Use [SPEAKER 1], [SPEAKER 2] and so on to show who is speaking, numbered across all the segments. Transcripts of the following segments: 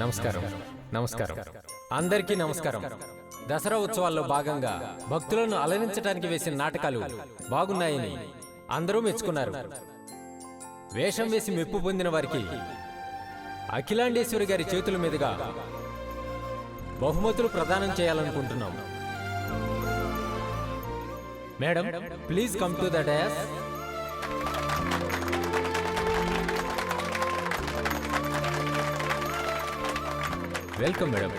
[SPEAKER 1] నమస్కారం నమస్కారం అందరికీ నమస్కారం. దసరా ఉత్సవాల్లో భాగంగా భక్తులను అలరించడానికి వేసిన నాటకాలు బాగున్నాయని అందరూ మెచ్చుకున్నారు. వేషం వేసి మెప్పు పొందిన వారికి అఖిలాండేశ్వరి గారి చేతుల మీదుగా బహుమతులు ప్రదానం చేయాలనుకుంటున్నాం. Madam, please come to the dais. Welcome madam.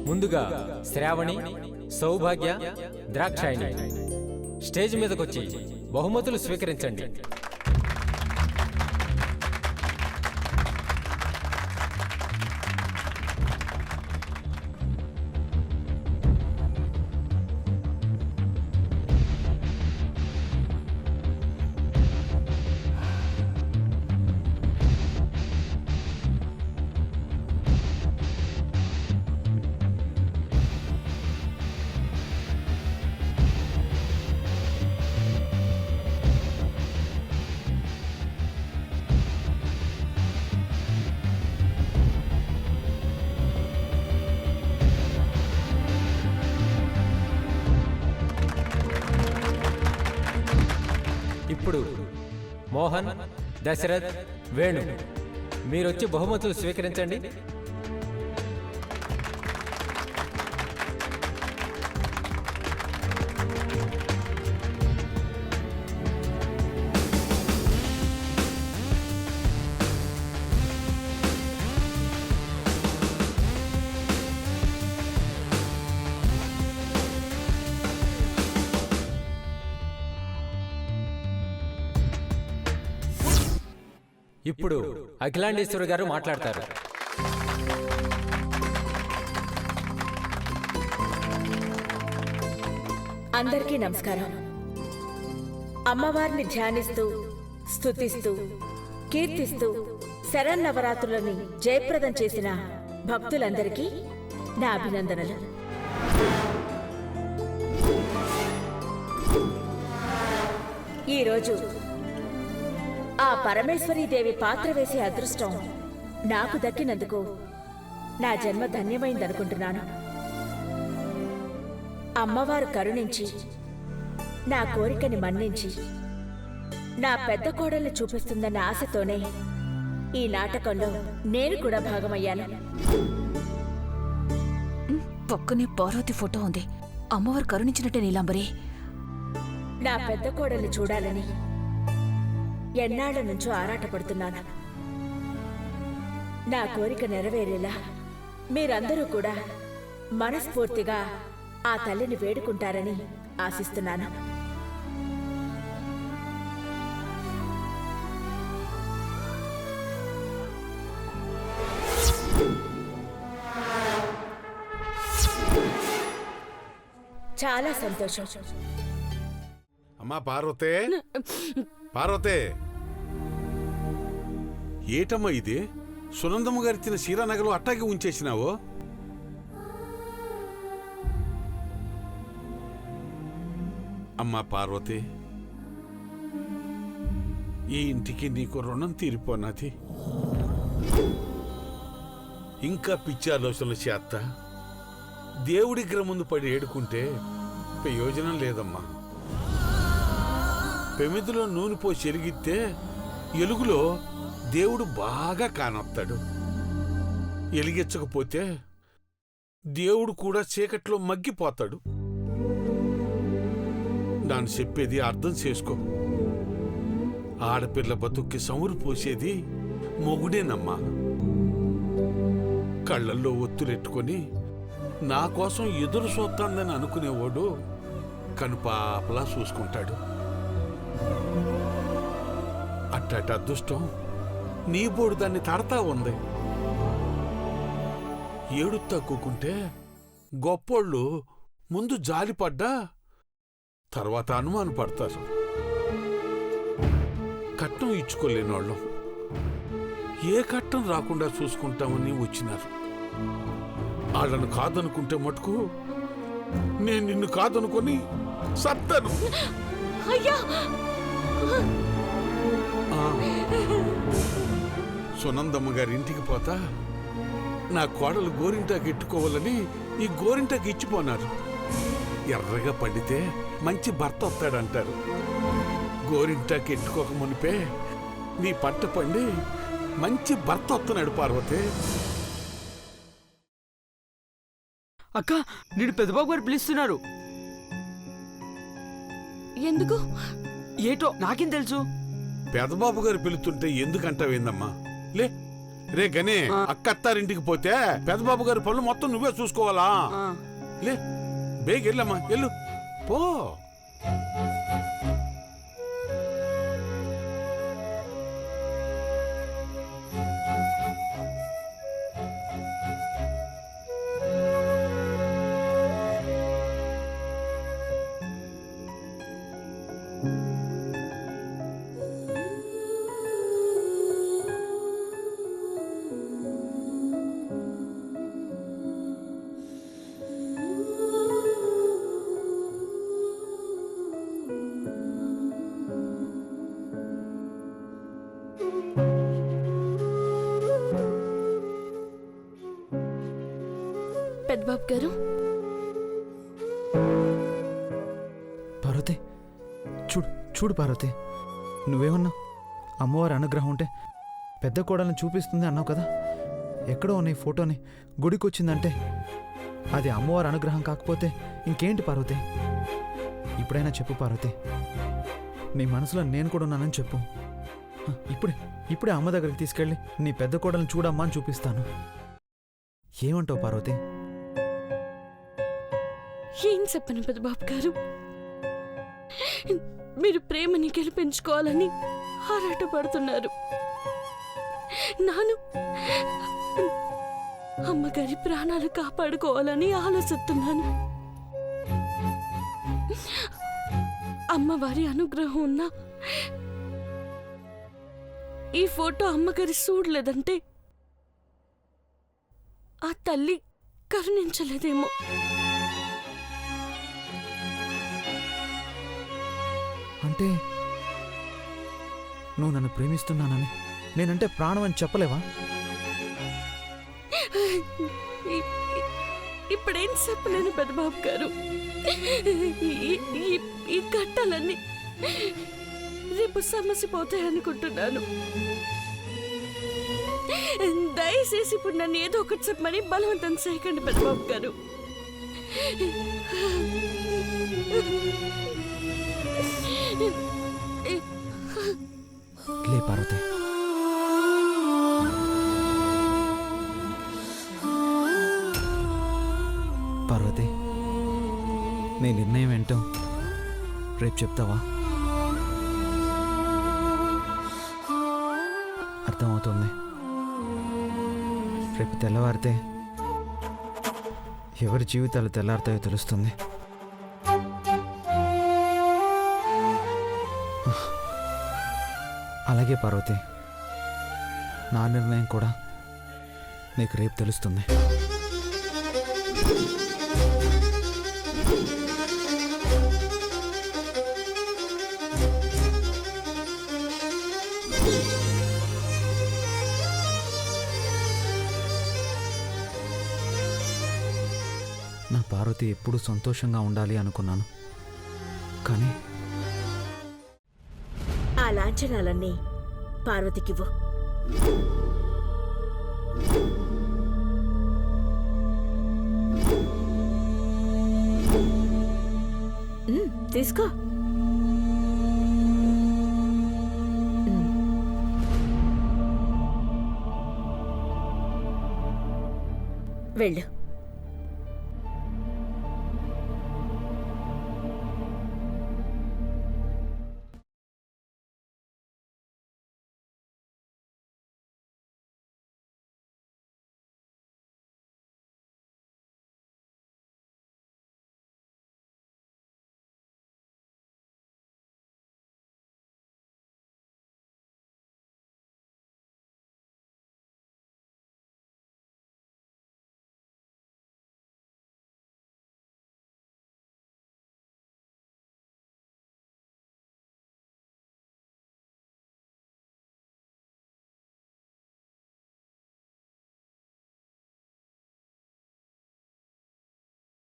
[SPEAKER 1] ముందుగా శ్రావణి, సౌభాగ్య, ద్రాక్షాయిని స్టేజ్ మీదకొచ్చి బహుమతులు స్వీకరించండి. ఇప్పుడు మోహన్, దశరథ్, వేణు మీరొచ్చి బహుమతులు స్వీకరించండి. ఇప్పుడు అఖిలాండేశ్వరి గారు మాట్లాడతారు.
[SPEAKER 2] అందరికీ నమస్కారం. అమ్మవారిని ధ్యానిస్తూ, స్తుతిస్తూ, కీర్తిస్తూ శరన్నవరాత్రులని జయప్రదం చేసిన భక్తులందరికీ నా అభినందనలు. ఈరోజు ఆ పరమేశ్వరీదేవి పాత్ర వేసే అదృష్టం నాకు దక్కినందుకు నా జన్మ ధన్యమైందనుకుంటున్నాను. అమ్మవారు కరుణించి నా కోరికని మన్నించి నా పెద్ద కోడల్ని చూపిస్తుందన్న ఆశతోనే ఈ నాటకంలో నేను కూడా భాగమయ్యాను.
[SPEAKER 3] పక్కనే పార్వతి ఫోటో ఉంది. అమ్మవారు కరుణించినట్టే నీలాంబరి.
[SPEAKER 2] నా పెద్ద కోడల్ని చూడాలని ఎన్నాళ్ల నుంచో ఆరాటపడుతున్నాను. నా కోరిక నెరవేరేలా మీరందరూ కూడా మనస్ఫూర్తిగా ఆ తల్లిని వేడుకుంటారని ఆశిస్తున్నాను. చాలా సంతోషం.
[SPEAKER 4] అమ్మా పార్వతే, పార్వతే, ఏటమ్మా ఇది? సునందమ్మ గారిచ్చిన క్షీరానగలు అట్టాగే ఉంచేసినావు? అమ్మా పార్వతి, ఈ ఇంటికి నీకు రుణం తీరిపోనాది. ఇంకా పిచ్చి ఆలోచనలు చేస్తా దేవుడి ముందు పడి ఏడుకుంటే ప్రయోజనం లేదమ్మా. పెమిదిలో నూనె పోసి ఎలిగితే ఎలుగులో దేవుడు బాగా కానొస్తాడు. ఎలిగించకపోతే దేవుడు కూడా చీకట్లో మగ్గిపోతాడు. దాన్ని చెప్పేది అర్థం చేసుకో. ఆడపిల్ల బతుక్కి సమురు పోసేది మొగుడేనమ్మా. కళ్ళల్లో ఒత్తులెట్టుకొని నా కోసం ఎదురు చూస్తాందని అనుకునేవాడు కనుపాపలా చూసుకుంటాడు. అట్టట అదృష్టం నీ బోడు దాన్ని తడతా ఉంది. ఏడుతా కూకుంటే గొప్పోళ్ళు ముందు జాలిపడ్డా తర్వాత అనుమాన పడతారు. కట్నం ఇచ్చుకోలేనోళ్ళం ఏ కట్నం రాకుండా చూసుకుంటామని వచ్చినారు. వాళ్ళను కాదనుకుంటే మటుకు నేను నిన్ను కాదనుకొని సత్తను. సునందమ్మ గారి ఇంటికి పోతా నా కోడలు గోరింటాకు ఎట్టుకోవాలని ఈ గోరింటాకు ఇచ్చిపోనారు. ఎర్రగా పండితే మంచి భర్త వస్తాడంటారు. గోరింటాకు ఎట్టుకోక మునిపే నీ పంట పండి మంచి భర్త వస్తున్నాడు పార్వతి.
[SPEAKER 5] అక్క, నేను పెద్దబాబు గారు పిలుస్తున్నారు.
[SPEAKER 3] ఎందుకు?
[SPEAKER 5] ఏటో నాకేం తెలుసు.
[SPEAKER 4] పెదబాబు గారు పిలుతుంటే ఎందుకంటావేందమ్మా? లే రే గనే, అక్కత్తారింటికి పోతే పెదబాబు గారి పనులు మొత్తం నువ్వే చూసుకోవాలా? లే బేగ వెళ్ళమ్మా, వెళ్ళు పో.
[SPEAKER 3] పెద్దబాబు గారు,
[SPEAKER 6] పార్వతి చూడు చూడు పార్వతి, నువ్వేమన్నావు? అమ్మవారి అనుగ్రహం ఉంటే పెద్ద కోడల్ని చూపిస్తుంది అన్నావు కదా. ఎక్కడో నీ ఫోటోని గుడికొచ్చిందంటే అది అమ్మవారి అనుగ్రహం కాకపోతే ఇంకేంటి పార్వతి? ఇప్పుడైనా చెప్పు పార్వతి, నీ మనసులో నేను కూడా ఉన్నానని చెప్పు. ఇప్పుడే అమ్మ దగ్గరికి తీసుకెళ్ళి నీ పెద్ద కోడల్ని చూడమ్మా అని చూపిస్తాను. ఏమంటావు పార్వతి?
[SPEAKER 3] ఏం చెప్పను పెద్దబాబు గారు, మీరు ప్రేమని గెలిపించుకోవాలని ఆరాటపడుతున్నారు. నాను అమ్మగారి ప్రాణాలు కాపాడుకోవాలని ఆలోచిస్తున్నాను. అమ్మవారి అనుగ్రహం ఉన్నా ఈ ఫోటో అమ్మగారి చూడలేదంటే ఆ తల్లి కరుణించలేదేమో.
[SPEAKER 6] అంటే నువ్వు నన్ను ప్రేమిస్తున్నానని, నేనంటే ప్రాణం అని చెప్పలేవా?
[SPEAKER 3] ఇప్పుడేం చెప్పలేను పెద్దబాబు గారు. ఈ కట్టాలన్నీ రేపు సమస్య పోతాయనుకుంటున్నాను. దయచేసి ఇప్పుడు నన్ను ఏదో ఒకటి చెప్పమని బలవంతం చేయకండి పెద్దబాబు గారు.
[SPEAKER 6] లే పార్వతి, పార్వతి, నీ నిర్ణయం ఏంటో రేపు చెప్తావా? అర్థమవుతుంది. రేపు తెల్లవారితే ఎవరి జీవితాలు తెల్లారుతాయో తెలుస్తుంది. అలాగే పార్వతి, నా నిర్ణయం కూడా నీకు రేపు తెలుస్తుంది. నా పార్వతి ఎప్పుడూ సంతోషంగా ఉండాలి అనుకున్నాను, కానీ
[SPEAKER 2] ఆ లాంఛనాలన్నీ పార్వతికివ్వు. తీసుకో. వెళ్ళు.